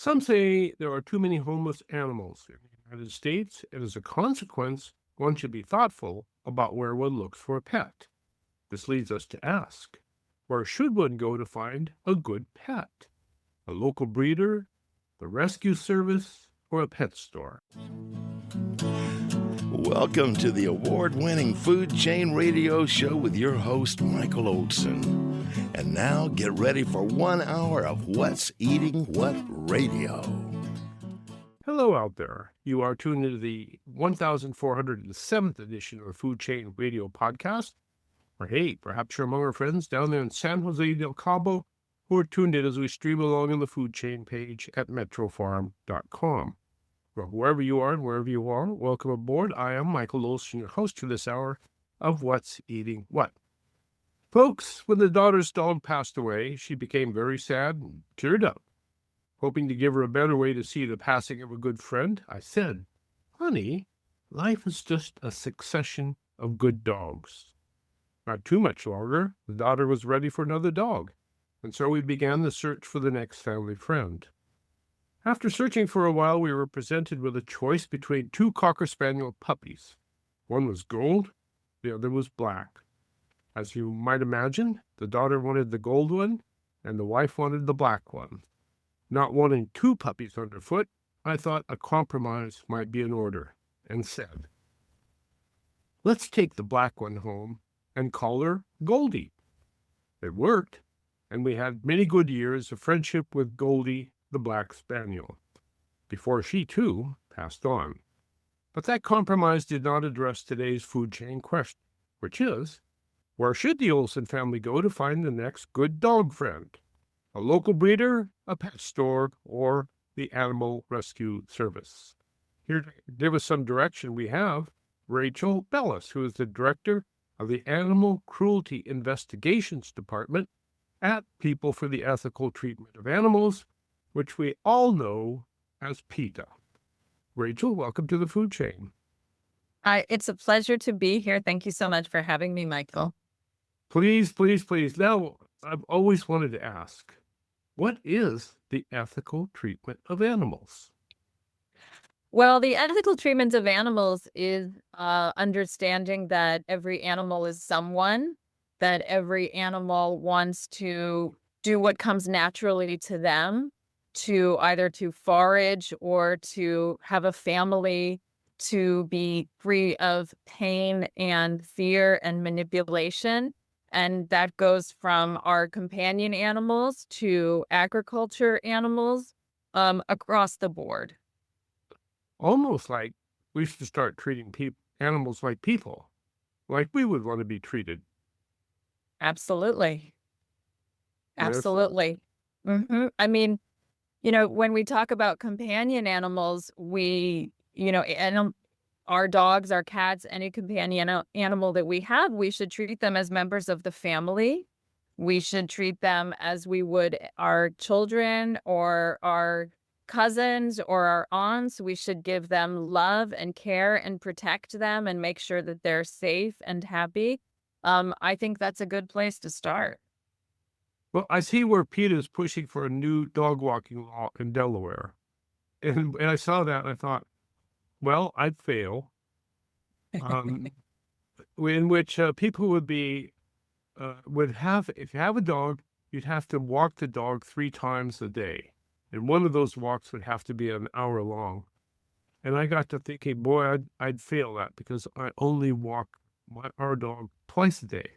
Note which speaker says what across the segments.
Speaker 1: Some say there are too many homeless animals in the United States, and as a consequence, one should be thoughtful about where one looks for a pet. This leads us to ask, where should one go to find a good pet? A local breeder, the rescue service, or a pet store?
Speaker 2: Welcome to the award-winning Food Chain Radio Show with your host, Michael Olson. And now get ready for 1 hour of What's Eating What Radio.
Speaker 1: Hello out there. You are tuned into the 1407th edition of the Food Chain Radio Podcast. Or hey, perhaps you're among our friends down there in San Jose del Cabo who are tuned in as we stream along on the Food Chain page at metrofarm.com. Well, wherever you are and wherever you are, welcome aboard. I am Michael Olson, your host for this hour of What's Eating What. Folks, when the daughter's dog passed away, she became very sad and teared up. Hoping to give her a better way to see the passing of a good friend, I said, "Honey, life is just a succession of good dogs." Not too much longer, the daughter was ready for another dog, and so we began the search for the next family friend. After searching for a while, we were presented with a choice between two Cocker Spaniel puppies. One was gold, the other was black. As you might imagine, the daughter wanted the gold one, and the wife wanted the black one. Not wanting two puppies underfoot, I thought a compromise might be in order, and said, "Let's take the black one home and call her Goldie." It worked, and we had many good years of friendship with Goldie, the black spaniel, before she, too, passed on. But that compromise did not address today's food chain question, which is, where should the Olsen family go to find the next good dog friend? A local breeder, a pet store, or the animal rescue service? Here to give us some direction we have Rachel Bellis, who is the director of the Animal Cruelty Investigations Department at People for the Ethical Treatment of Animals, which we all know as PETA. Rachel, welcome to the food chain.
Speaker 3: It's a pleasure to be here. Thank you so much for having me, Michael.
Speaker 1: Please, please, please. Now, I've always wanted to ask, what is the ethical treatment of animals?
Speaker 3: Well, the ethical treatment of animals is understanding that every animal is someone, that every animal wants to do what comes naturally to them, to either to forage or to have a family, to be free of pain and fear and manipulation. And that goes from our companion animals to agriculture animals across the board.
Speaker 1: Almost like we should start treating animals like people, like we would want to be treated.
Speaker 3: Absolutely.
Speaker 1: Yes.
Speaker 3: Absolutely. I mean, when we talk about companion animals, our dogs, our cats, any companion animal that we have, we should treat them as members of the family. We should treat them as we would our children or our cousins or our aunts. We should give them love and care and protect them and make sure that they're safe and happy. I think that's a good place to start.
Speaker 1: Well, I see where PETA is pushing for a new dog walking law in Delaware. And I saw that and I thought, well, I'd fail. In which people would be, if you have a dog, you'd have to walk the dog 3 times a day. And one of those walks would have to be an hour long. And I got to thinking, boy, I'd fail that because I only walk our dog twice a day.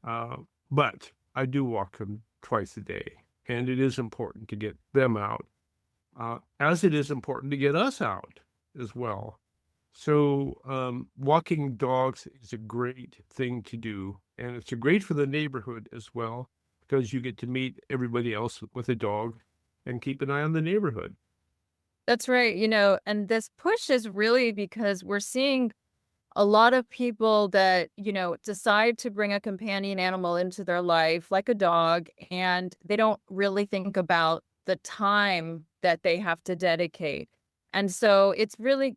Speaker 1: But I do walk them twice a day. And it is important to get them out, as it is important to get us out as well. So walking dogs is a great thing to do. And it's great for the neighborhood as well, because you get to meet everybody else with a dog and keep an eye on the neighborhood.
Speaker 3: That's right. And this push is really because we're seeing a lot of people that, decide to bring a companion animal into their life, like a dog, and they don't really think about the time that they have to dedicate. And so it's really,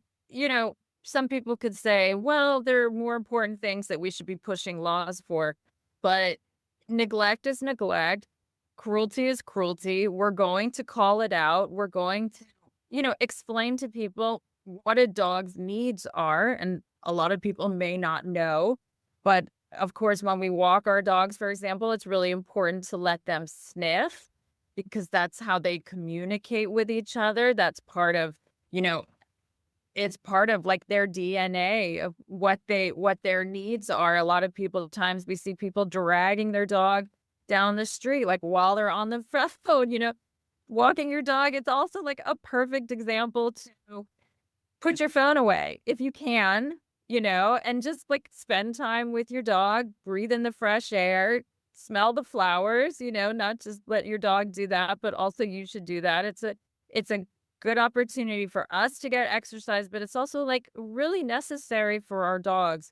Speaker 3: some people could say, well, there are more important things that we should be pushing laws for, but neglect is neglect. cruelty is cruelty. We're going to call it out. We're going to, explain to people what a dog's needs are. And a lot of people may not know. But of course, when we walk our dogs, for example, it's really important to let them sniff because that's how they communicate with each other. That's part of, you know, it's part of like their DNA of what their needs are. A lot of people, times we see people dragging their dog down the street, like while they're on the phone, walking your dog. It's also like a perfect example to put your phone away if you can, and just like spend time with your dog, breathe in the fresh air, smell the flowers, not just let your dog do that, but also you should do that. It's a good opportunity for us to get exercise, but it's also like really necessary for our dogs.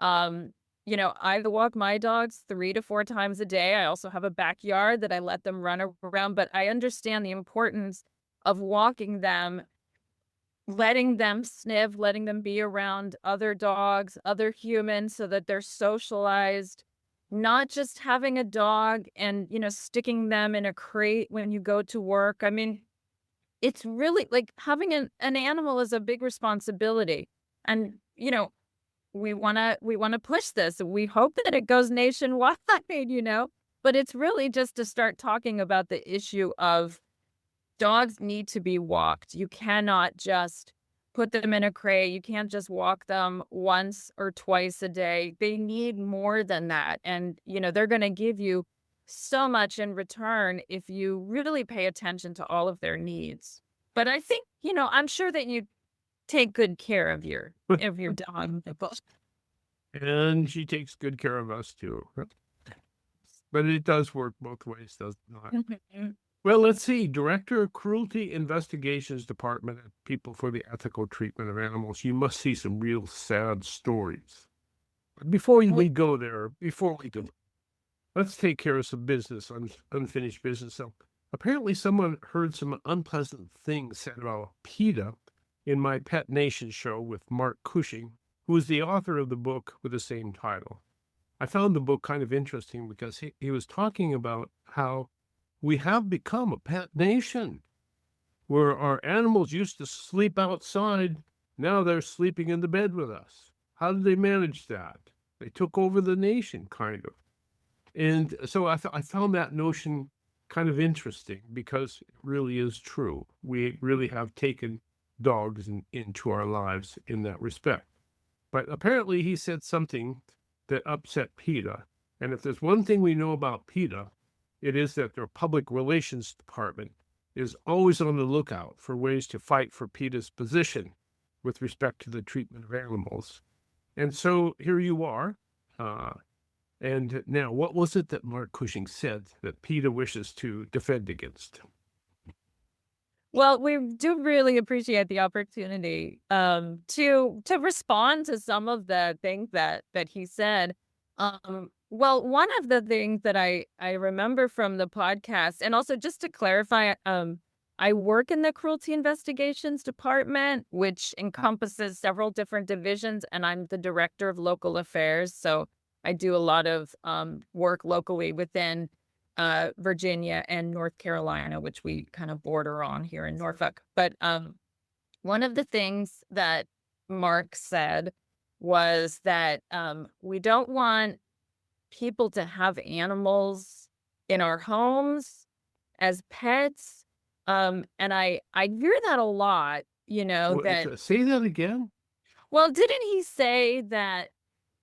Speaker 3: I walk my dogs 3 to 4 times a day. I also have a backyard that I let them run around, but I understand the importance of walking them, letting them sniff, letting them be around other dogs, other humans so that they're socialized, not just having a dog and, sticking them in a crate when you go to work. I mean, it's really like having an animal is a big responsibility. And, we wanna push this. We hope that it goes nationwide, but it's really just to start talking about the issue of dogs need to be walked. You cannot just put them in a crate. You can't just walk them once or twice a day. They need more than that. And, they're going to give you so much in return if you really pay attention to all of their needs. But I think, I'm sure that you take good care of your dog.
Speaker 1: And she takes good care of us too. But it does work both ways, does it not? Well, let's see. Director of Cruelty Investigations Department at People for the Ethical Treatment of Animals. You must see some real sad stories. But before we go there, let's take care of some business, unfinished business. So apparently someone heard some unpleasant things said about PETA in my Pet Nation show with Mark Cushing, who is the author of the book with the same title. I found the book kind of interesting because he was talking about how we have become a pet nation where our animals used to sleep outside. Now they're sleeping in the bed with us. How did they manage that? They took over the nation, kind of. And so I found that notion kind of interesting because it really is true. We really have taken dogs into our lives in that respect. But apparently he said something that upset PETA. And if there's one thing we know about PETA, it is that their public relations department is always on the lookout for ways to fight for PETA's position with respect to the treatment of animals. And so here you are. And now, what was it that Mark Cushing said that PETA wishes to defend against?
Speaker 3: Well, we do really appreciate the opportunity to respond to some of the things that he said. Well, one of the things that I remember from the podcast, and also just to clarify, I work in the Cruelty Investigations Department, which encompasses several different divisions, and I'm the Director of Local Affairs. So I do a lot of work locally within Virginia and North Carolina, which we kind of border on here in Norfolk. But one of the things that Mark said was that we don't want people to have animals in our homes as pets. And I hear that a lot,
Speaker 1: Say that again.
Speaker 3: Well, didn't he say that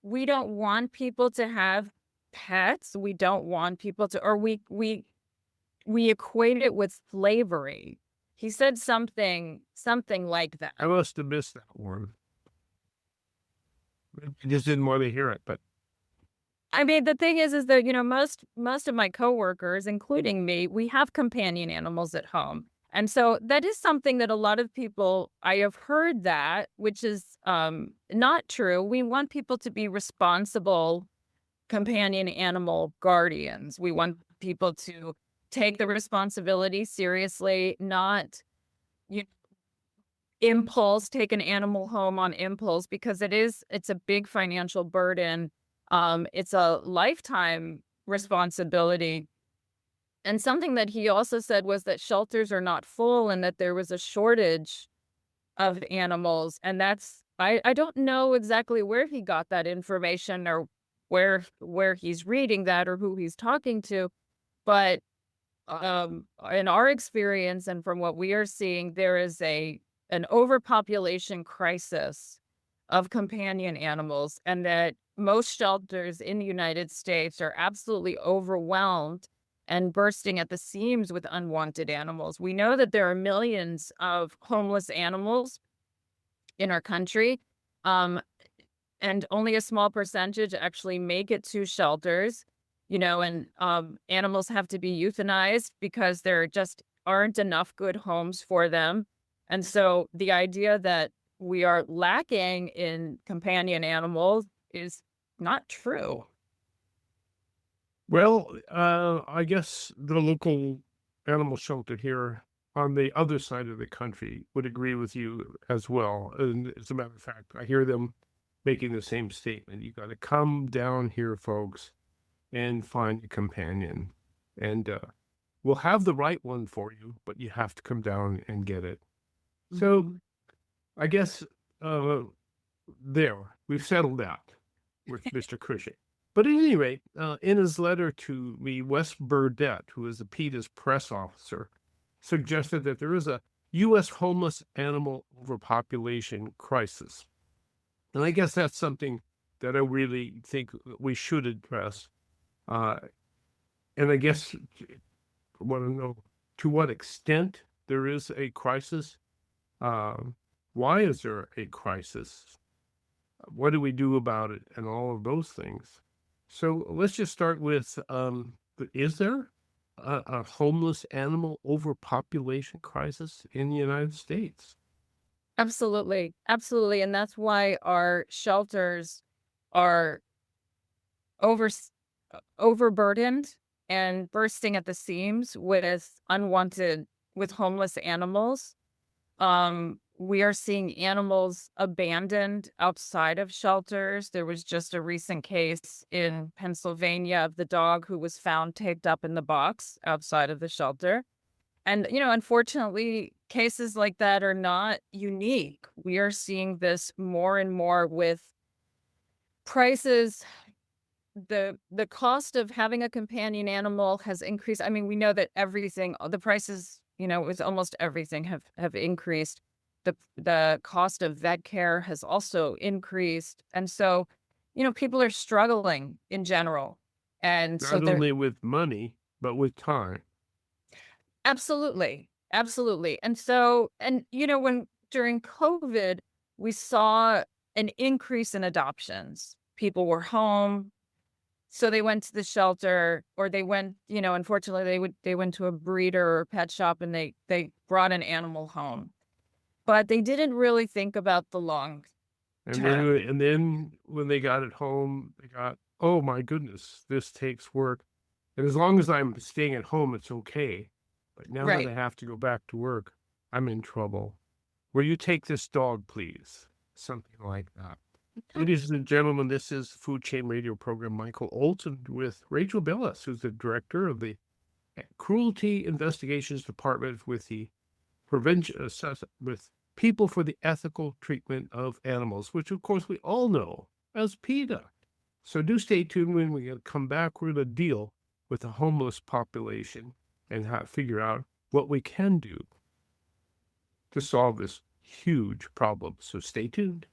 Speaker 3: we don't want people to have pets? We don't want people to, or we equate it with slavery. He said something like that.
Speaker 1: I must have missed that one. I just didn't want to hear it, but
Speaker 3: I mean, the thing is that, most of my coworkers, including me, we have companion animals at home. And so that is something that a lot of people, I have heard that, which is not true. We want people to be responsible companion animal guardians. We want people to take the responsibility seriously, not take an animal home on impulse, because it's a big financial burden. It's a lifetime responsibility. And something that he also said was that shelters are not full and that there was a shortage of animals. And I don't know exactly where he got that information or where he's reading that or who he's talking to, but in our experience and from what we are seeing, there is an overpopulation crisis of companion animals, and that most shelters in the United States are absolutely overwhelmed and bursting at the seams with unwanted animals. We know that there are millions of homeless animals in our country, um, and only a small percentage actually make it to shelters, and animals have to be euthanized because there just aren't enough good homes for them. And so the idea that we are lacking in companion animals is not true.
Speaker 1: Well, I guess the local animal shelter here on the other side of the country would agree with you as well. And as a matter of fact, I hear them making the same statement. You got to come down here, folks, and find a companion. And we'll have the right one for you, but you have to come down and get it. So
Speaker 3: Mhm.
Speaker 1: I guess uh, there, we've settled that with Mr. Cushing. But at any rate, in his letter to me, Wes Burdett, who is the PETA's press officer, suggested that there is a U.S. homeless animal overpopulation crisis. And I guess that's something that I really think we should address. Uh, and I guess I want to know to what extent there is a crisis. Why is there a crisis? What do we do about it? And all of those things. So let's just start with is there a homeless animal overpopulation crisis in the United States?
Speaker 3: Absolutely. Absolutely. And that's why our shelters are over overburdened and bursting at the seams with homeless animals. We are seeing animals abandoned outside of shelters. There was just a recent case in Pennsylvania of the dog who was found taped up in the box outside of the shelter. And, unfortunately, cases like that are not unique. We are seeing this more and more with prices. The cost of having a companion animal has increased. I mean, we know that the prices, with almost everything have increased. The cost of vet care has also increased. And so, people are struggling in general. And so
Speaker 1: Not
Speaker 3: they're
Speaker 1: only with money, but with time.
Speaker 3: absolutely, absolutely. And so, when during COVID, we saw an increase in adoptions. People were home. So they went to the shelter or they went, unfortunately they went to a breeder or pet shop and they brought an animal home. But they didn't really think about the long
Speaker 1: And then,
Speaker 3: term.
Speaker 1: when they got it home, they got, oh my goodness, this takes work. And as long as I'm staying at home, it's okay. But now that
Speaker 3: Right.
Speaker 1: I have to go back to work, I'm in trouble. Will you take this dog, please? Something like that. Ladies and gentlemen, this is Food Chain Radio program. Michael Olson with Rachel Bellis, who's the director of the Cruelty Investigations Department with the with People for the Ethical Treatment of Animals, which of course we all know as PETA. So do stay tuned. When we come back, we're going to deal with the homeless population and figure out what we can do to solve this huge problem. So stay tuned.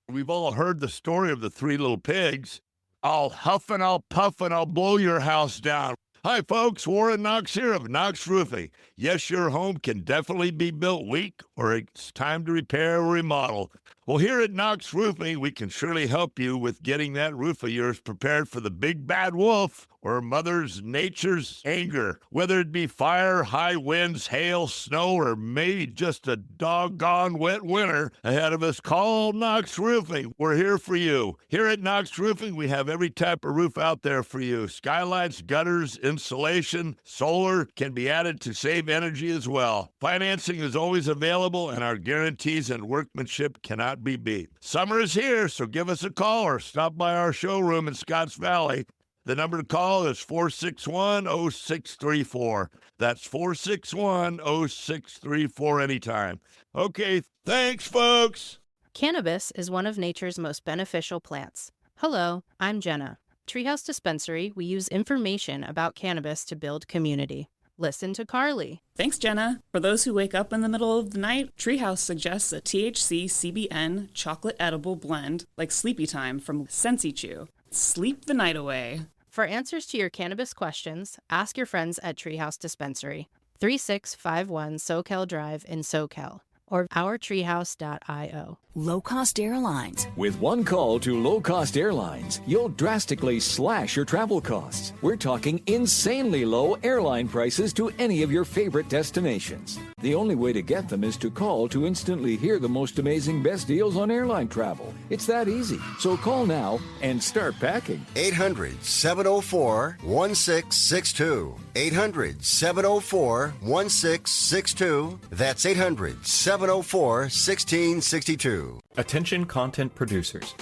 Speaker 2: We've all heard the story of the three little pigs. I'll huff and I'll puff and I'll blow your house down. Hi, folks. Warren Knox here of Knox Roofing. Yes, your home can definitely be built weak or it's time to repair or remodel. Well, here at Knox Roofing, we can surely help you with getting that roof of yours prepared for the big bad wolf or Mother's Nature's anger. Whether it be fire, high winds, hail, snow, or maybe just a doggone wet winter ahead of us, call Knox Roofing. We're here for you. Here at Knox Roofing, we have every type of roof out there for you. Skylights, gutters, insulation, solar can be added to save energy as well. Financing is always available, and our guarantees and workmanship cannot be beat. Summer is here, so give us a call or stop by our showroom in Scotts Valley. The number to call is 461-0634. That's 461-0634 anytime. Okay, thanks, folks.
Speaker 4: Cannabis is one of nature's most beneficial plants. Hello, I'm Jenna. Treehouse Dispensary, we use information about cannabis to build community. Listen to Carly.
Speaker 5: Thanks, Jenna. For those who wake up in the middle of the night, Treehouse suggests a THC CBN chocolate edible blend like Sleepy Time from Sensi Chew. Sleep the night away.
Speaker 4: For answers to your cannabis questions, ask your friends at Treehouse Dispensary, 3651 Soquel Drive in Soquel, or ourtreehouse.io.
Speaker 6: Low-cost airlines.
Speaker 7: With one call to low-cost airlines, you'll drastically slash your travel costs. We're talking insanely low airline prices to any of your favorite destinations. The only way to get them is to call to instantly hear the most amazing best deals on airline travel. It's that easy. So call now and start packing.
Speaker 8: 800-704-1662. 800-704-1662. That's 800-704-1662.
Speaker 9: Attention content producers.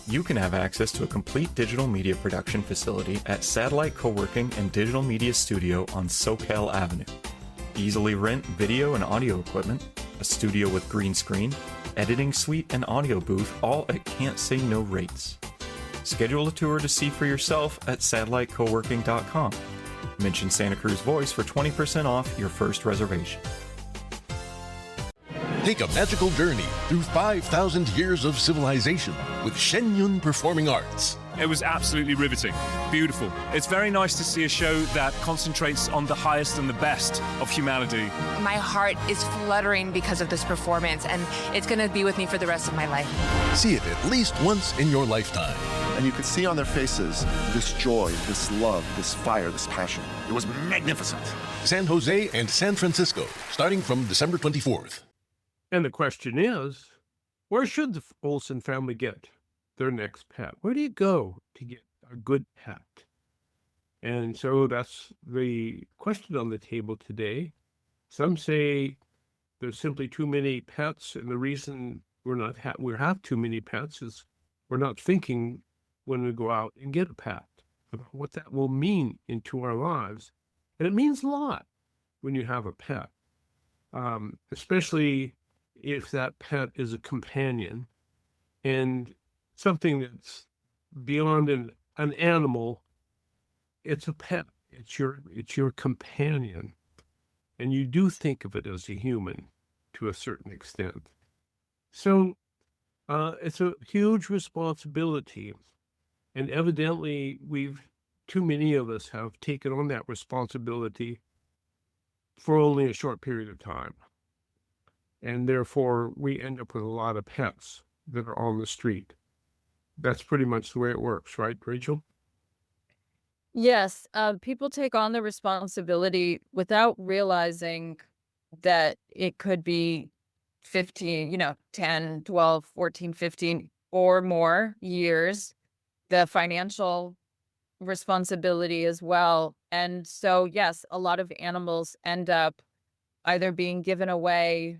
Speaker 9: You can have access to a complete digital media production facility at Satellite Co-working and Digital Media Studio on Soquel Avenue. Easily rent video and audio equipment, a studio with green screen, editing suite and audio booth, all at can't say no rates. Schedule a tour to see for yourself at satellitecoworking.com. Mention Santa Cruz Voice for 20% off your first reservation.
Speaker 10: Take a magical journey through 5,000 years of civilization with Shenyun Performing Arts.
Speaker 11: It was absolutely riveting, beautiful. It's very nice to see a show that concentrates on the highest and the best of humanity.
Speaker 12: My heart is fluttering because of this performance, and it's going to be with me for the rest of my life.
Speaker 10: See it at least once in your lifetime.
Speaker 13: And you could see on their faces this joy, this love, this fire, this passion. It was magnificent.
Speaker 10: San Jose and San Francisco, starting from December 24th.
Speaker 1: And the question is, where should the Olsen family get their next pet? Where do you go to get a good pet? And so that's the question on the table today. Some say there's simply too many pets, and the reason we have too many pets is we're not thinking when we go out and get a pet about what that will mean into our lives. And it means a lot when you have a pet, especially if that pet is a companion and something that's beyond an animal. It's a pet. It's your companion. And you do think of it as a human to a certain extent. So it's a huge responsibility. And evidently too many of us have taken on that responsibility for only a short period of time. And therefore, we end up with a lot of pets that are on the street. That's pretty much the way it works, right, Rachel?
Speaker 3: Yes, people take on the responsibility without realizing that it could be 15, 10, 12, 14, 15 or more years, the financial responsibility as well. And so, yes, a lot of animals end up either being given away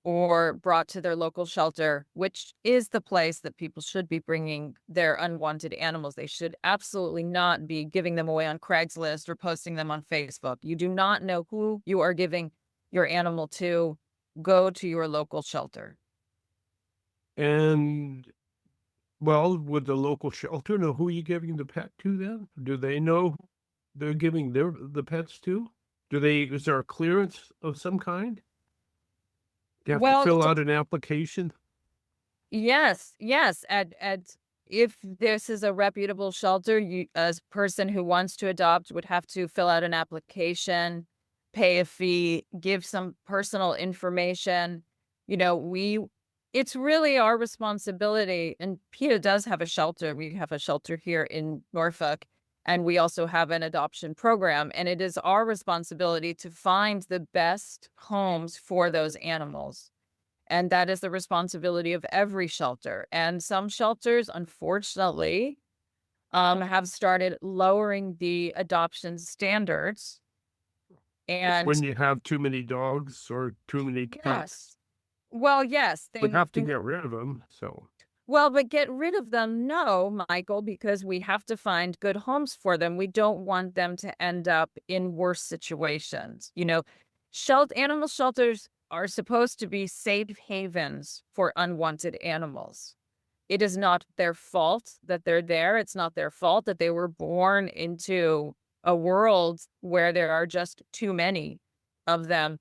Speaker 3: or brought to their local shelter, which is the place that people should be bringing their unwanted animals. They should absolutely not be giving them away on Craigslist or posting them on Facebook. You do not know who you are giving your animal to. Go to your local shelter.
Speaker 1: And, well, would the local shelter know who you're giving the pet to then? Do they know who they're giving the pets to? Is there a clearance of some kind? You have to fill out an application?
Speaker 3: Yes. If this is a reputable shelter, you, as a person who wants to adopt, would have to fill out an application, pay a fee, give some personal information. It's really our responsibility. And PETA does have a shelter. We have a shelter here in Norfolk, and we also have an adoption program. And it is our responsibility to find the best homes for those animals. And that is the responsibility of every shelter. And some shelters, unfortunately, have started lowering the adoption standards. And
Speaker 1: when you have too many dogs or too many cats.
Speaker 3: Yes. Well, yes.
Speaker 1: They have to get rid of them. So.
Speaker 3: Well, but get rid of them, no, Michael, because we have to find good homes for them. We don't want them to end up in worse situations. Animal shelters are supposed to be safe havens for unwanted animals. It is not their fault that they're there. It's not their fault that they were born into a world where there are just too many of them.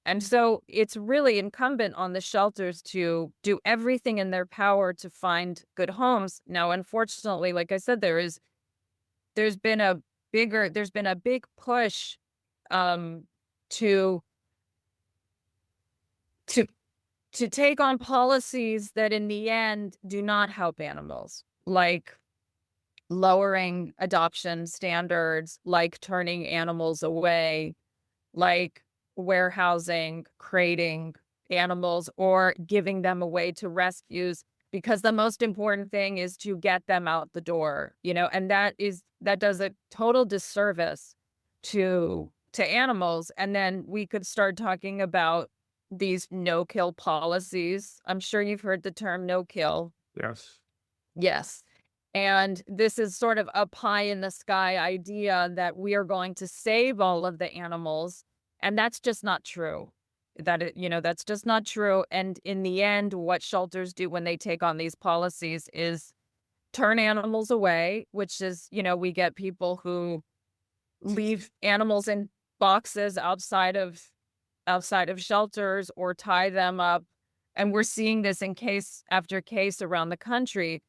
Speaker 3: And so it's really incumbent on the shelters to do everything in their power to find good homes. Now, unfortunately, like I said, there's been a big push um to to to take on policies that in the end do not help animals, like lowering adoption standards, like turning animals away, like warehousing, crating animals, or giving them away to rescues, because the most important thing is to get them out the door, and that does a total disservice to animals. And then we could start talking about these no-kill policies. I'm sure you've heard the term no-kill.
Speaker 1: Yes.
Speaker 3: Yes. And this is sort of a pie in the sky idea that we are going to save all of the animals. And that's just not true. That's just not true. And in the end, what shelters do when they take on these policies is turn animals away, which is, we get people who leave animals in boxes outside of shelters or tie them up. And we're seeing this in case after case around the country.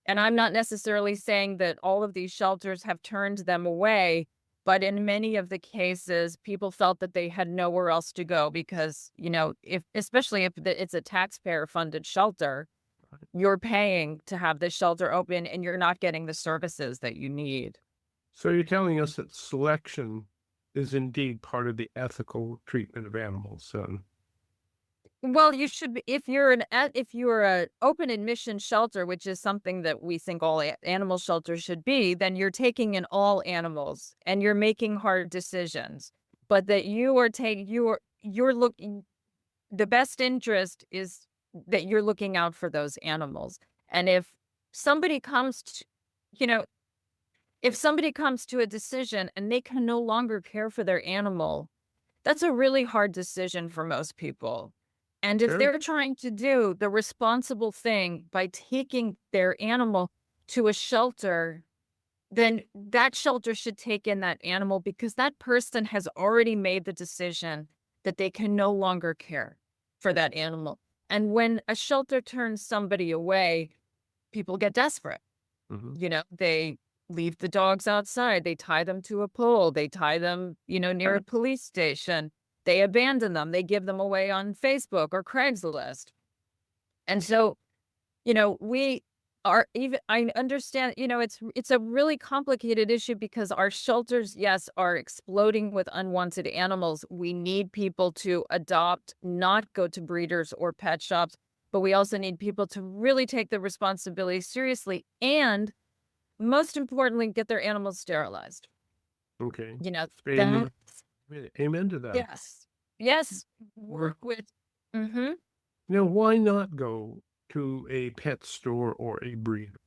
Speaker 3: And I'm not necessarily saying that all of these shelters have turned them away, but in many of the cases, people felt that they had nowhere else to go because, especially if it's a taxpayer-funded shelter, you're paying to have this shelter open and you're not getting the services that you need.
Speaker 1: So you're telling us that selection is indeed part of the ethical treatment of animals, then?
Speaker 3: Well, you should be, if you're an open admission shelter, which is something that we think all animal shelters should be, then you're taking in all animals and you're making hard decisions. But that you're looking, the best interest is that you're looking out for those animals. And if somebody comes to, if somebody comes to a decision and they can no longer care for their animal, that's a really hard decision for most people. And if
Speaker 1: Sure.
Speaker 3: they're trying to do the responsible thing by taking their animal to a shelter, then that shelter should take in that animal because that person has already made the decision that they can no longer care for that animal. And when a shelter turns somebody away, people get desperate. They leave the dogs outside. They tie them to a pole. They tie them, near a police station. They abandon them. They give them away on Facebook or Craigslist. And so, we are even, I understand, it's a really complicated issue because our shelters, yes, are exploding with unwanted animals. We need people to adopt, not go to breeders or pet shops, but we also need people to really take the responsibility seriously and, most importantly, get their animals sterilized.
Speaker 1: Okay.
Speaker 3: That,
Speaker 1: Amen to that.
Speaker 3: yes, work with,
Speaker 1: Now, why not go to a pet store or a breeder?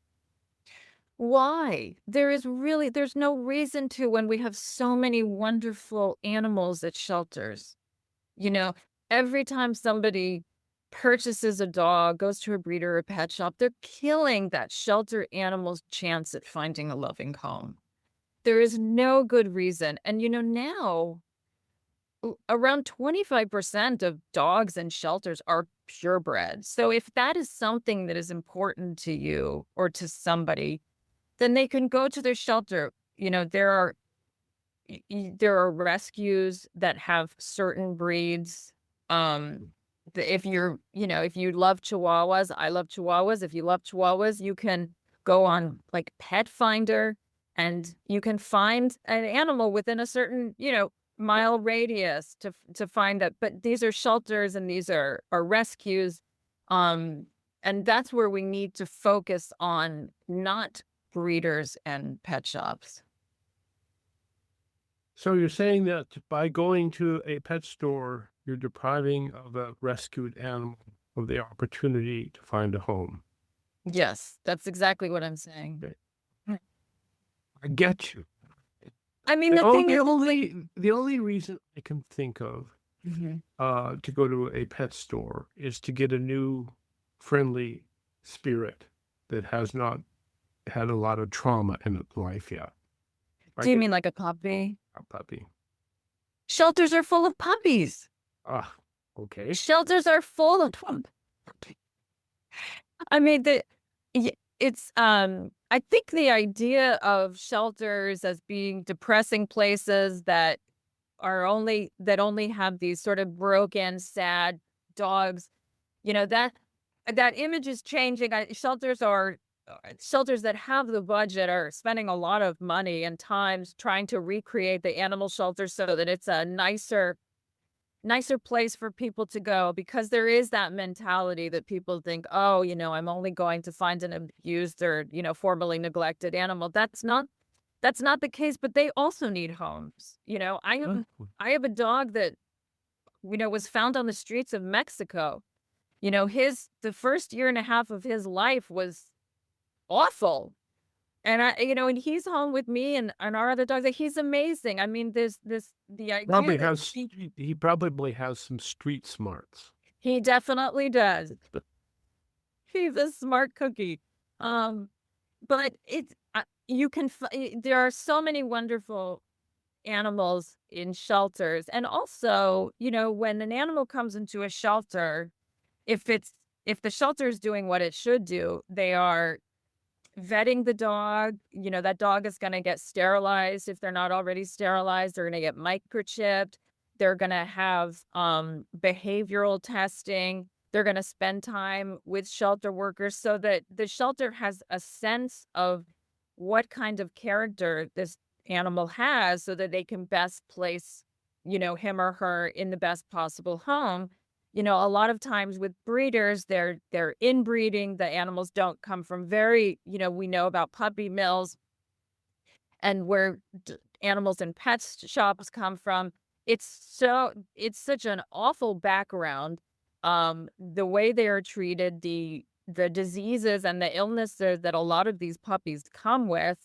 Speaker 3: Why? There's no reason to when we have so many wonderful animals at shelters. Every time somebody purchases a dog, goes to a breeder or a pet shop, they're killing that shelter animal's chance at finding a loving home. There is no good reason. And now around 25% of dogs in shelters are purebred. So if that is something that is important to you or to somebody, then they can go to their shelter. There are rescues that have certain breeds. If you love Chihuahuas, I love Chihuahuas. If you love Chihuahuas, you can go on like Pet Finder and you can find an animal within a certain, mile radius to find that. But these are shelters and these are rescues. And that's where we need to focus on, not breeders and pet shops.
Speaker 1: So you're saying that by going to a pet store, you're depriving of a rescued animal of the opportunity to find a home.
Speaker 3: Yes, that's exactly what I'm saying.
Speaker 1: I get you.
Speaker 3: I mean, the thing is,
Speaker 1: the only reason I can think of to go to a pet store is to get a new friendly spirit that has not had a lot of trauma in its life yet.
Speaker 3: do you mean like a puppy?
Speaker 1: A puppy?
Speaker 3: Shelters are full of puppies.
Speaker 1: Ah, okay.
Speaker 3: Shelters are full of puppies. I mean, it's I think the idea of shelters as being depressing places that only have these sort of broken, sad dogs, that image is changing. Shelters that have the budget are spending a lot of money and time trying to recreate the animal shelter so that it's a nicer place for people to go, because there is that mentality that people think, oh, I'm only going to find an abused or, formerly neglected animal. That's not the case, but they also need homes. I have a dog that, was found on the streets of Mexico. The first year and a half of his life was awful. And and he's home with me and our other dogs. Like, he's amazing. I mean, the idea
Speaker 1: he probably has some street smarts.
Speaker 3: he definitely does. He's a smart cookie. But there are so many wonderful animals in shelters. And also, when an animal comes into a shelter, if the shelter is doing what it should do, they are vetting the dog. That dog is going to get sterilized. If they're not already sterilized, they're going to get microchipped. They're going to have behavioral testing. They're going to spend time with shelter workers so that the shelter has a sense of what kind of character this animal has, so that they can best place, him or her in the best possible home. A lot of times with breeders, they're inbreeding. The animals don't come from we know about puppy mills and where animals in pet shops come from. It's such an awful background. The way they are treated, the diseases and the illnesses that a lot of these puppies come with,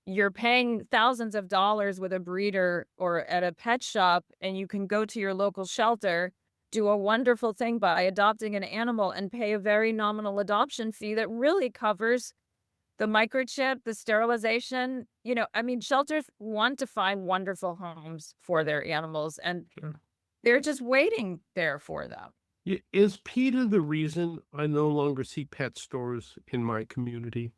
Speaker 3: you're paying thousands of dollars with a breeder or at a pet shop, and you can go to your local shelter, do a wonderful thing by adopting an animal, and pay a very nominal adoption fee that really covers the microchip, the sterilization. Shelters want to find wonderful homes for their animals, and they're just waiting there for them.
Speaker 1: Is PETA the reason I no longer see pet stores in my community?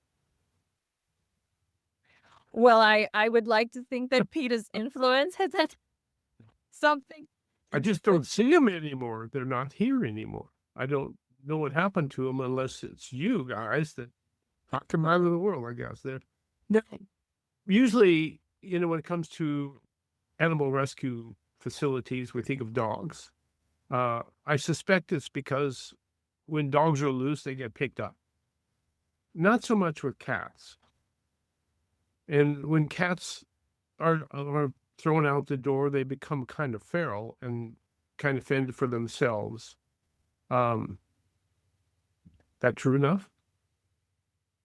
Speaker 3: Well, I would like to think that PETA's influence has had something.
Speaker 1: I just don't see them anymore. They're not here anymore. I don't know what happened to them unless it's you guys that knocked them out of the world, I guess. Usually, when it comes to animal rescue facilities, we think of dogs. I suspect it's because when dogs are loose, they get picked up. Not so much with cats. And when cats are thrown out the door, they become kind of feral and kind of fend for themselves. That true enough?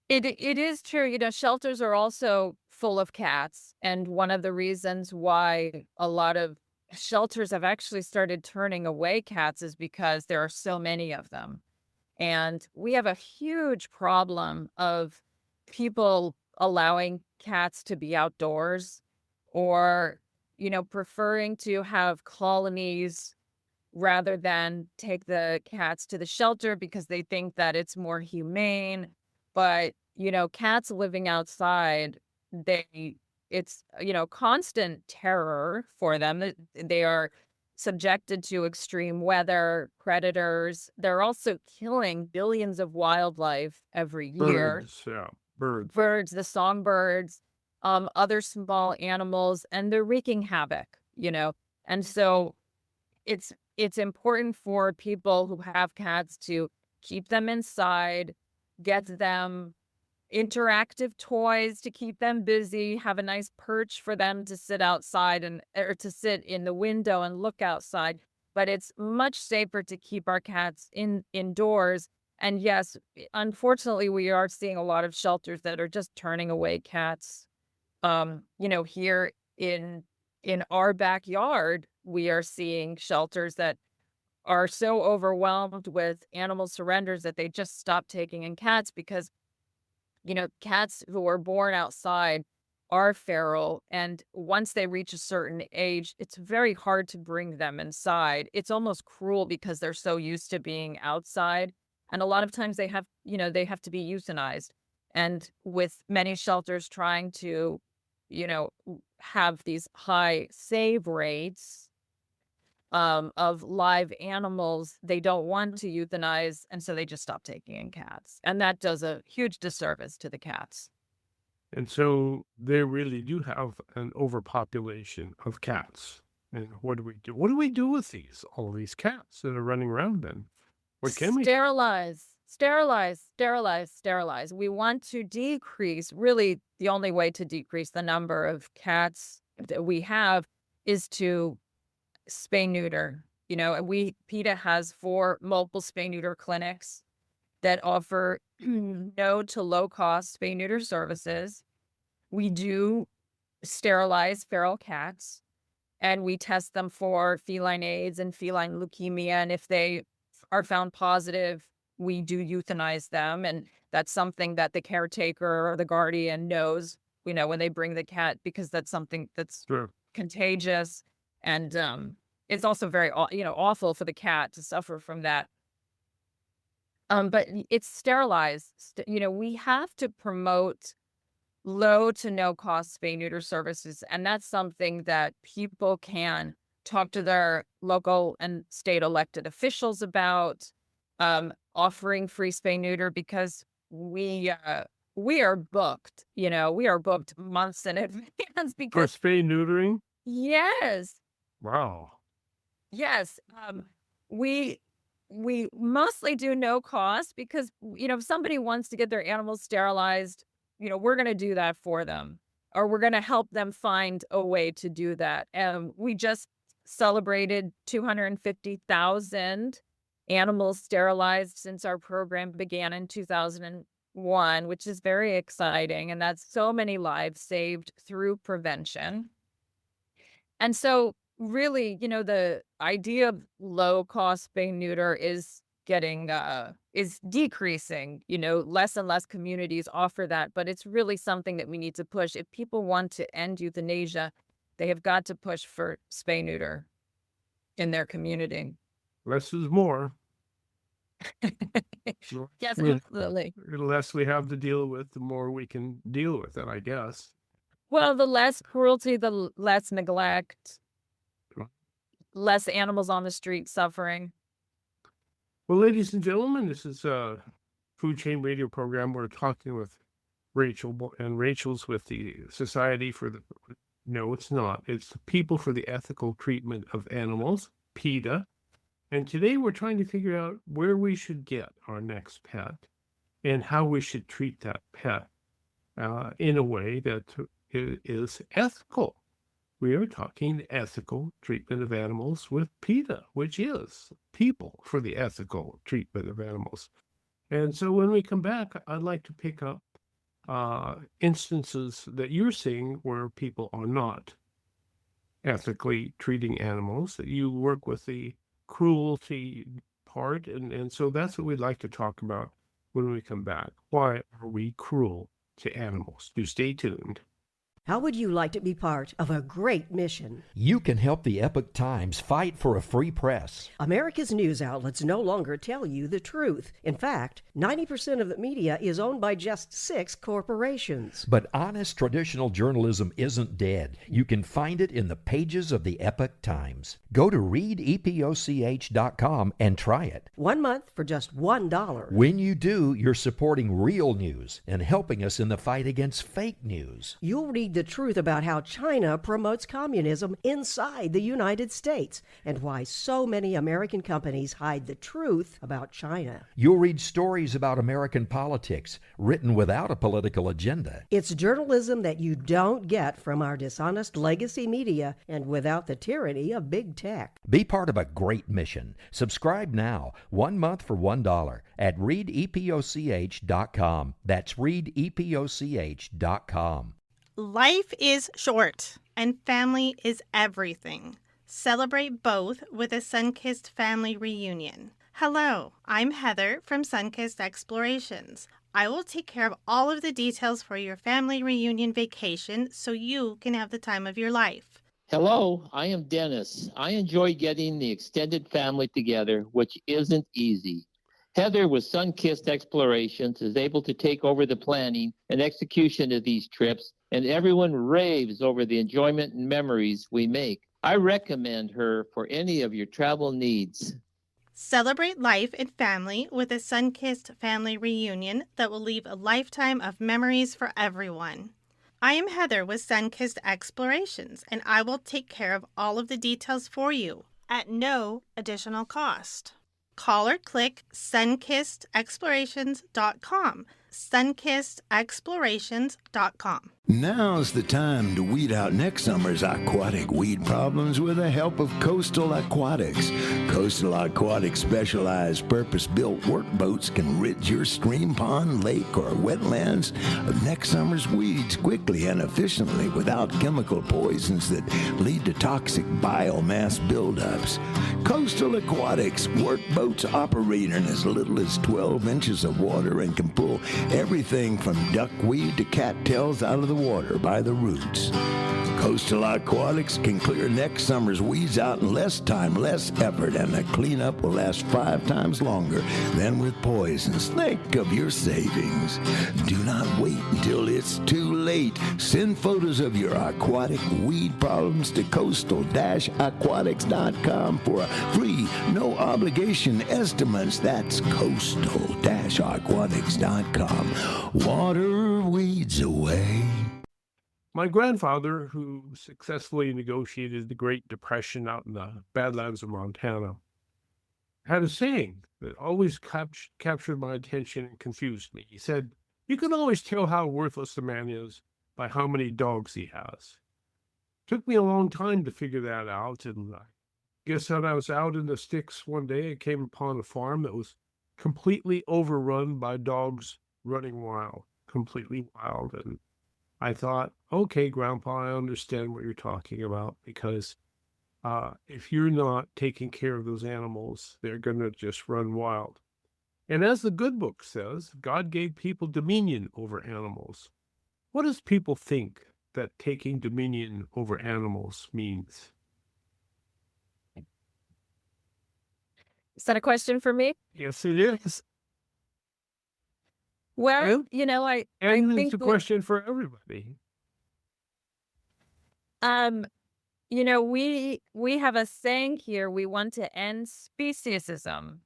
Speaker 3: It is true. Shelters are also full of cats. And one of the reasons why a lot of shelters have actually started turning away cats is because there are so many of them. And we have a huge problem of people allowing cats to be outdoors, or, preferring to have colonies rather than take the cats to the shelter because they think that it's more humane. But, cats living outside, it's constant terror for them. They are subjected to extreme weather, predators. They're also killing billions of wildlife every year. Birds, the songbirds, other small animals, and they're wreaking havoc, And so it's important for people who have cats to keep them inside, get them interactive toys to keep them busy, have a nice perch for them to sit outside or to sit in the window and look outside. But it's much safer to keep our cats indoors And yes, unfortunately, we are seeing a lot of shelters that are just turning away cats. Here in our backyard, we are seeing shelters that are so overwhelmed with animal surrenders that they just stop taking in cats because, cats who are born outside are feral. And once they reach a certain age, it's very hard to bring them inside. It's almost cruel because they're so used to being outside. And a lot of times they have to be euthanized. And with many shelters trying to, have these high save rates, of live animals, they don't want to euthanize, and so they just stop taking in cats. And that does a huge disservice to the cats.
Speaker 1: And so they really do have an overpopulation of cats. And what do we do? What do we do with all these cats that are running around then? What can we?
Speaker 3: Sterilize. We want to decrease, really the only way to decrease the number of cats that we have is to spay neuter. PETA has 4 multiple spay neuter clinics that offer no to low cost spay neuter services. We do sterilize feral cats and we test them for feline AIDS and feline leukemia. And if they are found positive, we do euthanize them. And that's something that the caretaker or the guardian knows, when they bring the cat, because that's something that's contagious. And it's also very, awful for the cat to suffer from that. But it's sterilized. We have to promote low to no cost spay neuter services. And that's something that people can talk to their local and state elected officials about, offering free spay neuter, because we are booked, we are booked months in advance
Speaker 1: For
Speaker 3: because
Speaker 1: spay neutering?
Speaker 3: yes.
Speaker 1: Wow.
Speaker 3: Yes, we mostly do no cost because, if somebody wants to get their animals sterilized, we're going to do that for them, or we're going to help them find a way to do that. We just celebrated 250,000 animals sterilized since our program began in 2001, which is very exciting. And that's so many lives saved through prevention. And so really, the idea of low cost spay neuter is decreasing. Less and less communities offer that, but it's really something that we need to push. If people want to end euthanasia, they have got to push for spay neuter in their community.
Speaker 1: Less is more.
Speaker 3: Yes,
Speaker 1: Really,
Speaker 3: absolutely.
Speaker 1: the less we have to deal with, the more we can deal with it, I guess.
Speaker 3: Well, the less cruelty, the less neglect, less animals on the street suffering.
Speaker 1: Well, ladies and gentlemen, this is a Food Chain Radio program. We're talking with Rachel, and Rachel's with the Society for the... No, it's not. It's the People for the Ethical Treatment of Animals, PETA. And today we're trying to figure out where we should get our next pet and how we should treat that pet in a way that is ethical. We are talking ethical treatment of animals with PETA, which is People for the Ethical Treatment of Animals. And so when we come back, I'd like to pick up instances that you're seeing where people are not ethically treating animals, that you work with the cruelty part. And so that's what we'd like to talk about when we come back. Why are we cruel to animals? Do stay tuned.
Speaker 14: How would you like to be part of a great mission?
Speaker 15: You can help the Epoch Times fight for a free press.
Speaker 14: America's news outlets no longer tell you the truth. In fact, 90% of the media is owned by just 6 corporations.
Speaker 15: But honest traditional journalism isn't dead. You can find it in the pages of the Epoch Times. Go to readepoch.com and try it.
Speaker 14: 1 month for just $1.
Speaker 15: When you do, you're supporting real news and helping us in the fight against fake news.
Speaker 14: You'll read Read the truth about how China promotes communism inside the United States and why so many American companies hide the truth about China.
Speaker 15: You'll read stories about American politics written without a political agenda.
Speaker 14: It's journalism that you don't get from our dishonest legacy media and without the tyranny of big tech.
Speaker 15: Be part of a great mission. Subscribe now, 1 month for $1 at readepoch.com. That's readepoch.com.
Speaker 16: Life is short, and family is everything. Celebrate both with a Sunkissed family reunion. Hello, I'm Heather from Sunkissed Explorations. I will take care of all of the details for your family reunion vacation so you can have the time of your life.
Speaker 17: Hello, I am Dennis. I enjoy getting the extended family together, which isn't easy. Heather with Sunkissed Explorations is able to take over the planning and execution of these trips, and everyone raves over the enjoyment and memories we make. I recommend her for any of your travel needs.
Speaker 16: Celebrate life and family with a Sunkissed family reunion that will leave a lifetime of memories for everyone. I am Heather with Sunkissed Explorations, and I will take care of all of the details for you at no additional cost. Call or click sunkissedexplorations.com. sunkissedexplorations.com.
Speaker 18: Now's the time to weed out next summer's aquatic weed problems with the help of Coastal Aquatics. Coastal Aquatics' specialized purpose-built workboats can rid your stream, pond, lake, or wetlands of next summer's weeds quickly and efficiently without chemical poisons that lead to toxic biomass buildups. Coastal Aquatics workboats operate in as little as 12 inches of water and can pull everything from duckweed to cattails out of the water by the roots. Coastal Aquatics can clear next summer's weeds out in less time, less effort, and the cleanup will last 5 times longer than with poisons. Think of your savings. Do not wait until it's too late. Send photos of your aquatic weed problems to coastal-aquatics.com for a free, no-obligation estimates. That's coastal-aquatics.com. Water weeds away.
Speaker 1: My grandfather, who successfully negotiated the Great Depression out in the Badlands of Montana, had a saying that always captured my attention and confused me. He said, "You can always tell how worthless a man is by how many dogs he has." Took me a long time to figure that out, and I guess when I was out in the sticks one day, I came upon a farm that was completely overrun by dogs running wild, completely wild, and I thought, okay, Grandpa, I understand what you're talking about, because if you're not taking care of those animals, they're going to just run wild. And as the good book says, God gave people dominion over animals. What does people think that taking dominion over animals means?
Speaker 3: Is that a question for me?
Speaker 1: Yes, it is.
Speaker 3: Well, I think
Speaker 1: it's a question for everybody.
Speaker 3: We have a saying here, we want to end speciesism.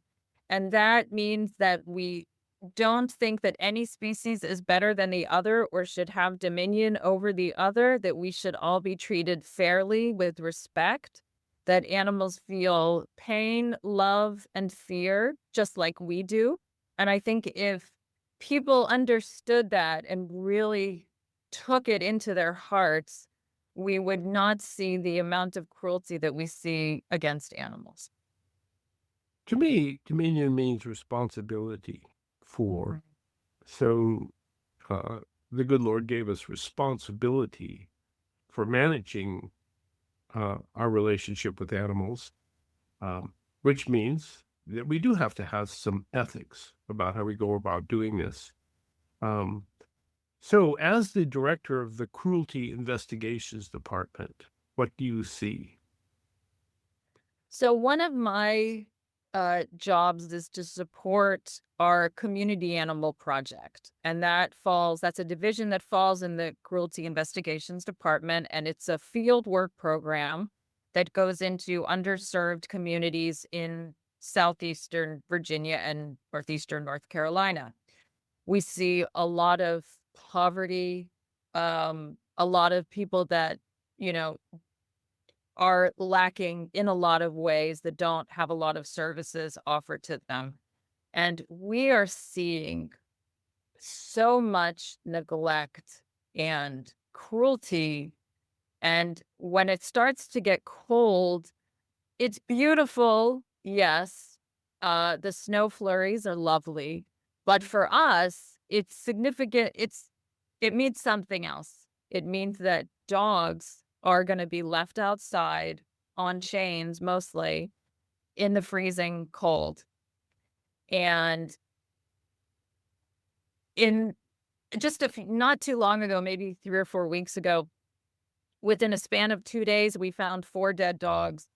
Speaker 3: And that means that we don't think that any species is better than the other or should have dominion over the other, that we should all be treated fairly with respect, that animals feel pain, love, and fear just like we do. And I think if people understood that and really took it into their hearts, we would not see the amount of cruelty that we see against animals.
Speaker 1: To me, dominion means responsibility for. So the good Lord gave us responsibility for managing our relationship with animals, which means that we do have to have some ethics about how we go about doing this. So as the director of the Cruelty Investigations Department, what do you see?
Speaker 3: So one of my jobs is to support our community animal project. And that's a division that falls in the Cruelty Investigations Department. And it's a field work program that goes into underserved communities in southeastern Virginia and northeastern North Carolina. We see a lot of poverty, a lot of people that, are lacking in a lot of ways, that don't have a lot of services offered to them. And we are seeing so much neglect and cruelty. And when it starts to get cold, it's beautiful. Yes. The snow flurries are lovely. But for us, it's significant. It means something else. It means that dogs are going to be left outside on chains, mostly in the freezing cold. And in just not too long ago, maybe 3 or 4 weeks ago, within a span of 2 days, we found 4 dead dogs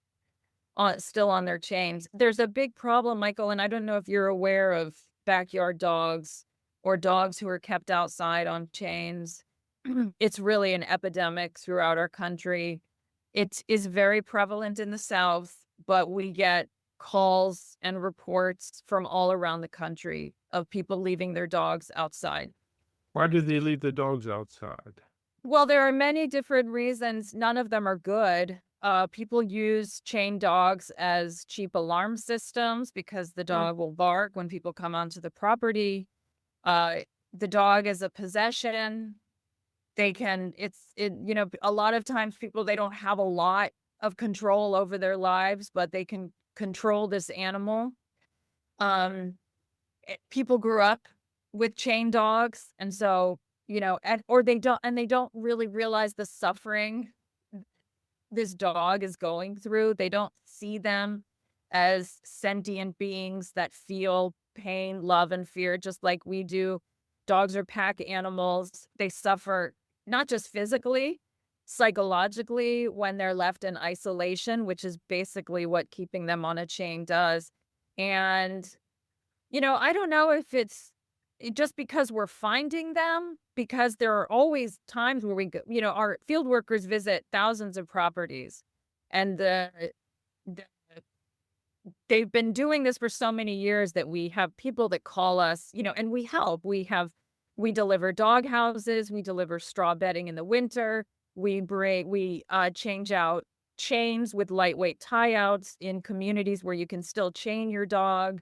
Speaker 3: still on their chains. There's a big problem, Michael, and I don't know if you're aware of backyard dogs or dogs who are kept outside on chains. It's really an epidemic throughout our country. It is very prevalent in the South, but we get calls and reports from all around the country of people leaving their dogs outside.
Speaker 1: Why do they leave the dogs outside?
Speaker 3: Well, there are many different reasons. None of them are good. People use chain dogs as cheap alarm systems because the dog will bark when people come onto the property. The dog is a possession. A lot of times people, they don't have a lot of control over their lives, but they can control this animal. People grew up with chain dogs, and so, they don't really realize the suffering this dog is going through. They don't see them as sentient beings that feel pain, love, and fear just like we do. Dogs are pack animals. They suffer not just physically, psychologically when they're left in isolation, which is basically what keeping them on a chain does. And, I don't know if it's just because we're finding them, because there are always times where we go, our field workers visit thousands of properties, and they've been doing this for so many years that we have people that call us, and we help. We deliver dog houses, we deliver straw bedding in the winter, we change out chains with lightweight tie-outs in communities where you can still chain your dog.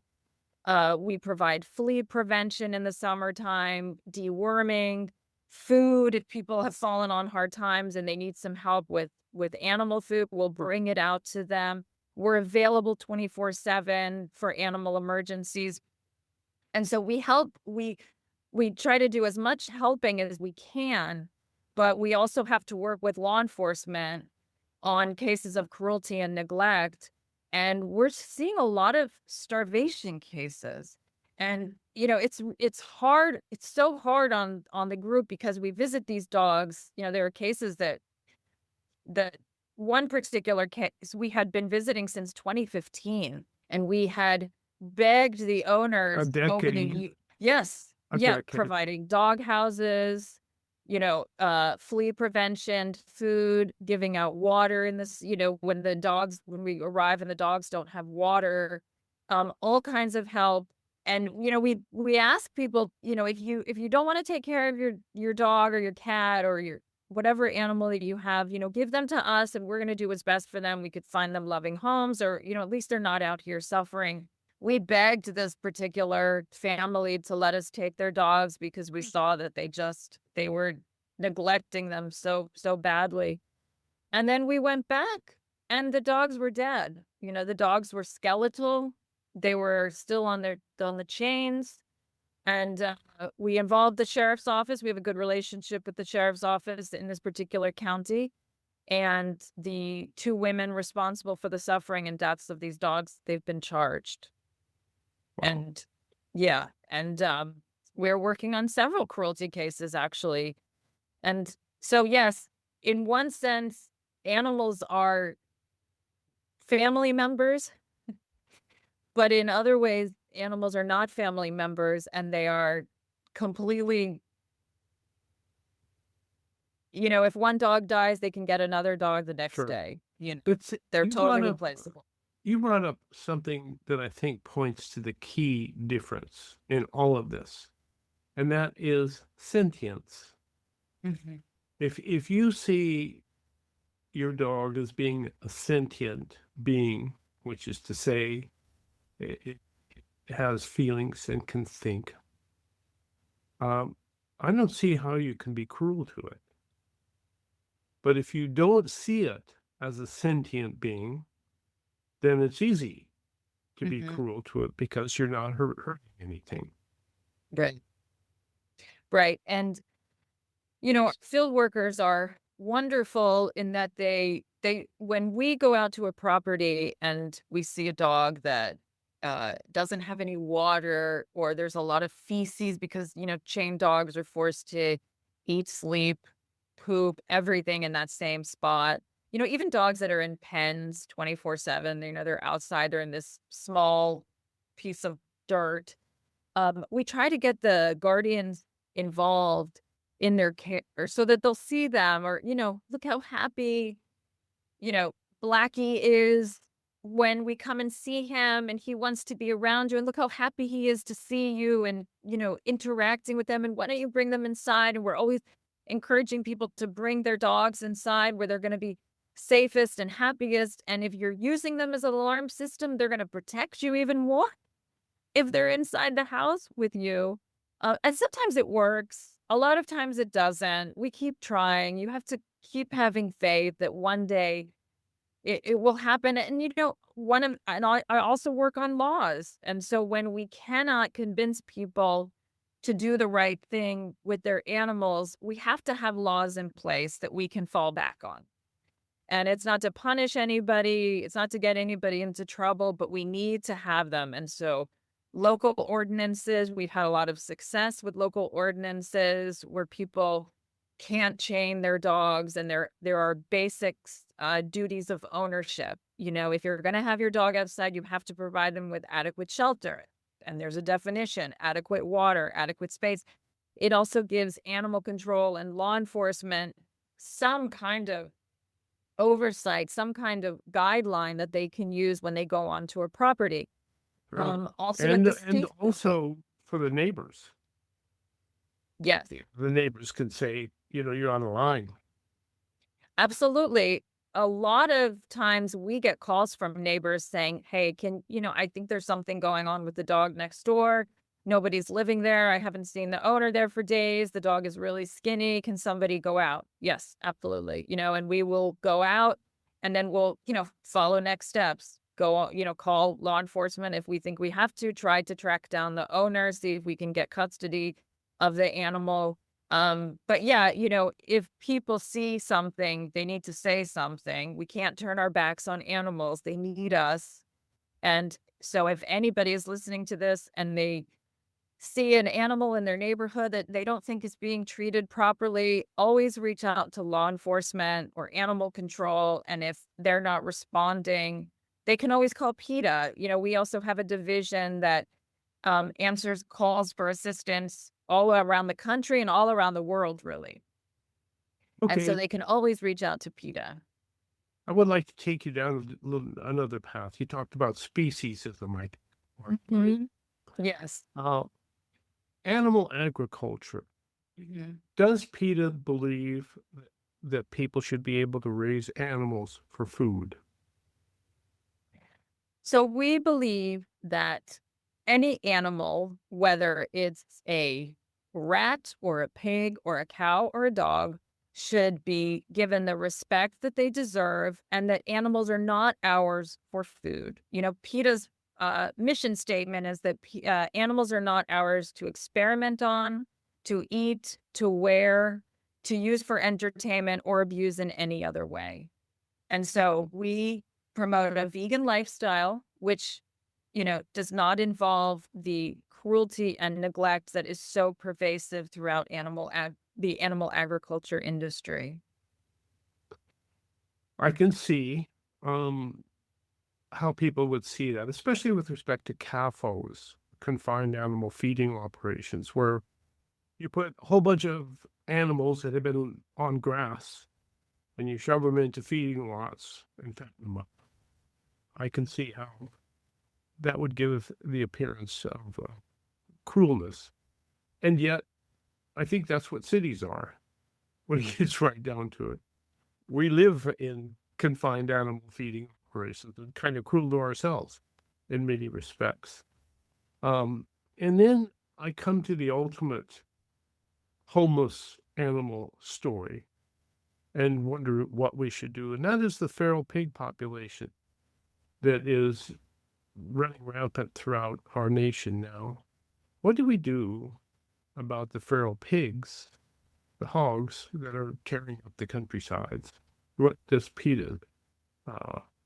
Speaker 3: We provide flea prevention in the summertime, deworming, food. If people have fallen on hard times and they need some help with animal food, we'll bring it out to them. We're available 24/7 for animal emergencies. And so we help. We try to do as much helping as we can, but we also have to work with law enforcement on cases of cruelty and neglect. And we're seeing a lot of starvation cases. And, it's hard. It's so hard on the group because we visit these dogs. There are cases that one particular case we had been visiting since 2015, and we had begged the owners over the yes, providing dog houses, flea prevention, food, giving out water in this, when we arrive and the dogs don't have water, all kinds of help. And, we ask people, if you don't want to take care of your dog or your cat or your whatever animal that you have, give them to us and we're going to do what's best for them. We could find them loving homes, or, at least they're not out here suffering. We begged this particular family to let us take their dogs because we saw that they were neglecting them so badly. And then we went back and the dogs were dead. The dogs were skeletal. They were still on the chains. And we involved the sheriff's office. We have a good relationship with the sheriff's office in this particular county. And the 2 women responsible for the suffering and deaths of these dogs, they've been charged. Wow. And we're working on several cruelty cases, actually. And so, yes, in one sense, animals are family members, but in other ways, animals are not family members, and they are completely, if one dog dies, they can get another dog the next day. They're totally replaceable.
Speaker 1: You brought up something that I think points to the key difference in all of this, and that is sentience.
Speaker 3: Mm-hmm.
Speaker 1: If you see your dog as being a sentient being, which is to say, it has feelings and can think, I don't see how you can be cruel to it. But if you don't see it as a sentient being, then it's easy to be cruel to it because you're not hurting anything.
Speaker 3: Right. Right. And, field workers are wonderful in that when we go out to a property and we see a dog that doesn't have any water, or there's a lot of feces because, chained dogs are forced to eat, sleep, poop, everything in that same spot. Even dogs that are in pens 24/7, they're outside, they're in this small piece of dirt. We try to get the guardians involved in their care so that they'll see them, or, look how happy, you know, Blackie is when we come and see him and he wants to be around you, and look how happy he is to see you and, interacting with them. And why don't you bring them inside? And we're always encouraging people to bring their dogs inside where they're going to be safest and happiest. And if you're using them as an alarm system, they're going to protect you even more if they're inside the house with you. And sometimes it works. A lot of times it doesn't. We keep trying. You have to keep having faith that one day it will happen. And I also work on laws. And so when we cannot convince people to do the right thing with their animals, we have to have laws in place that we can fall back on. And it's not to punish anybody, it's not to get anybody into trouble, but we need to have them. And so local ordinances, we've had a lot of success with local ordinances where people can't chain their dogs, and there are basic duties of ownership. If you're going to have your dog outside, you have to provide them with adequate shelter. And there's a definition: adequate water, adequate space. It also gives animal control and law enforcement some kind of oversight, some kind of guideline that they can use when they go onto a property. Also at
Speaker 1: And
Speaker 3: the state,
Speaker 1: also for the neighbors.
Speaker 3: yes,
Speaker 1: The neighbors can say, you're on the line.
Speaker 3: absolutely. A lot of times we get calls from neighbors saying, hey, I think there's something going on with the dog next door. Nobody's living there. I haven't seen the owner there for days. The dog is really skinny. Can somebody go out? Yes, absolutely. And we will go out, and then we'll, follow next steps. Go, call law enforcement if we think we have to, try to track down the owner, see if we can get custody of the animal. But yeah, if people see something, they need to say something. We can't turn our backs on animals. They need us. And so if anybody is listening to this and they see an animal in their neighborhood that they don't think is being treated properly, always reach out to law enforcement or animal control. And if they're not responding, they can always call PETA. We also have a division that answers calls for assistance all around the country and all around the world, really. And so
Speaker 1: Okay,
Speaker 3: they can always reach out to PETA.
Speaker 1: I would like to take you down another path. You talked about speciesism, right?
Speaker 3: Yes.
Speaker 1: Animal agriculture. Does PETA believe that people should be able to raise animals for food?
Speaker 3: So we believe that any animal, whether it's a rat or a pig or a cow or a dog, should be given the respect that they deserve, and that animals are not ours for food. PETA's mission statement is that animals are not ours to experiment on, to eat, to wear, to use for entertainment, or abuse in any other way. And so we promote a vegan lifestyle, which, does not involve the cruelty and neglect that is so pervasive throughout the animal agriculture industry.
Speaker 1: I can see how people would see that, especially with respect to CAFOs, confined animal feeding operations, where you put a whole bunch of animals that have been on grass and you shove them into feeding lots and fatten them up. I can see how that would give the appearance of cruelness. And yet, I think that's what cities are. when it gets right down to it. We live in confined animal feeding operations and kind of cruel to ourselves in many respects. And then I come to the ultimate homeless animal story and wonder what we should do. And that is the feral pig population that is running rampant throughout our nation now. What do we do about the feral pigs, the hogs that are tearing up the countrysides? What does PETA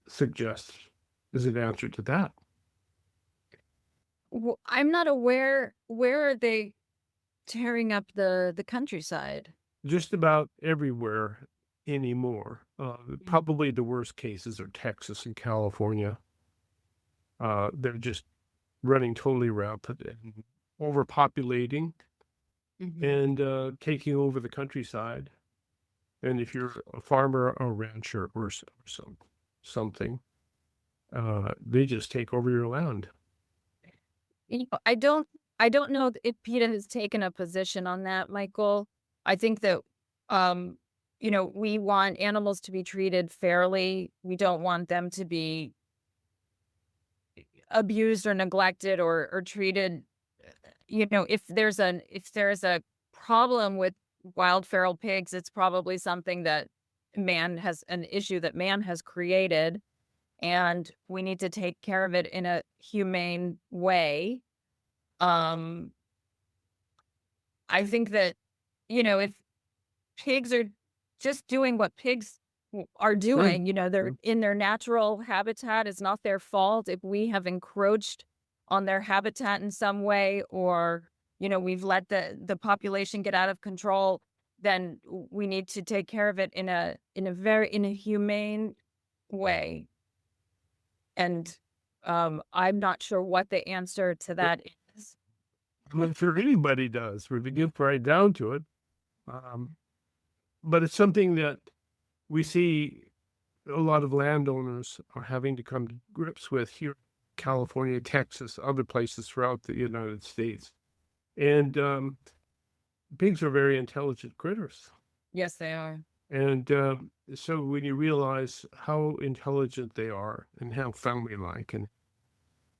Speaker 1: suggest is an answer to that?
Speaker 3: I'm not aware. Where are they tearing up the countryside?
Speaker 1: Just about everywhere anymore. Probably the worst cases are Texas and California. They're just running totally rampant and overpopulating and taking over the countryside. And if you're a farmer or a rancher or something, they just take over your land.
Speaker 3: I don't know if PETA has taken a position on that, Michael. I think that we want animals to be treated fairly. We don't want them to be abused or neglected or treated. If there's a problem with wild feral pigs, it's probably something that an issue that man has created, and we need to take care of it in a humane way. I think that, if pigs are just doing what pigs are doing, they're in their natural habitat, it's not their fault. If we have encroached on their habitat in some way, or, we've let the population get out of control, then we need to take care of it in a humane way. And I'm not sure what the answer to that is.
Speaker 1: I'm not sure anybody does, when we get right down to it. But it's something that we see a lot of landowners are having to come to grips with here in California, Texas, other places throughout the United States. And pigs are very intelligent critters.
Speaker 3: Yes, they are.
Speaker 1: And so when you realize how intelligent they are and how family-like and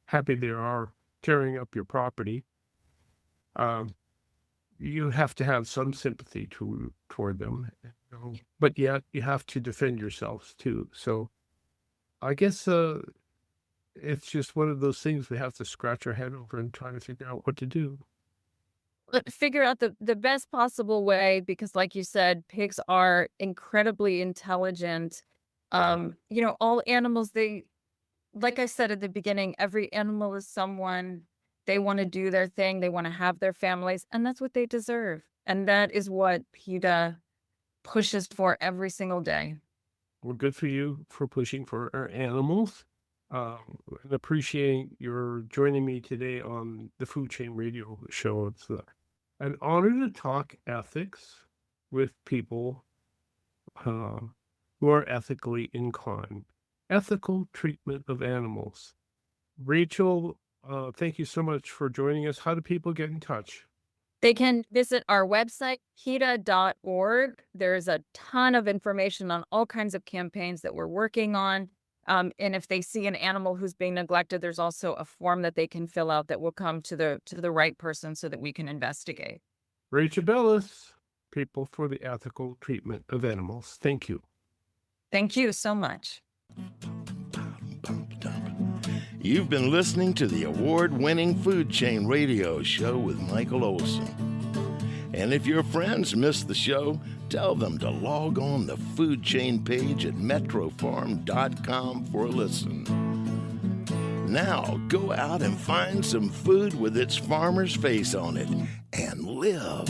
Speaker 1: happy they are tearing up your property, you have to have some sympathy toward them. But yet you have to defend yourselves too. So I guess it's just one of those things we have to scratch our head over and try to figure out what to do.
Speaker 3: Figure out the best possible way, because like you said, pigs are incredibly intelligent. All animals, like I said at the beginning, every animal is someone. They want to do their thing. They want to have their families, and that's what they deserve. And that is what PETA pushes for every single day.
Speaker 1: Well, good for you for pushing for our animals. And appreciating your joining me today on the Food Chain Radio Show. It's an honor to talk ethics with people who are ethically inclined. Ethical treatment of animals. Rachel, thank you so much for joining us. How do people get in touch?
Speaker 3: They can visit our website, PETA.org. There's a ton of information on all kinds of campaigns that we're working on. And if they see an animal who's being neglected, there's also a form that they can fill out that will come to the right person so that we can investigate.
Speaker 1: Rachel Bellis, People for the Ethical Treatment of Animals. Thank you.
Speaker 3: Thank you so much.
Speaker 18: You've been listening to the award-winning Food Chain Radio Show with Michael Olson. And if your friends missed the show, tell them to log on the Food Chain page at metrofarm.com for a listen. Now, go out and find some food with its farmer's face on it and live.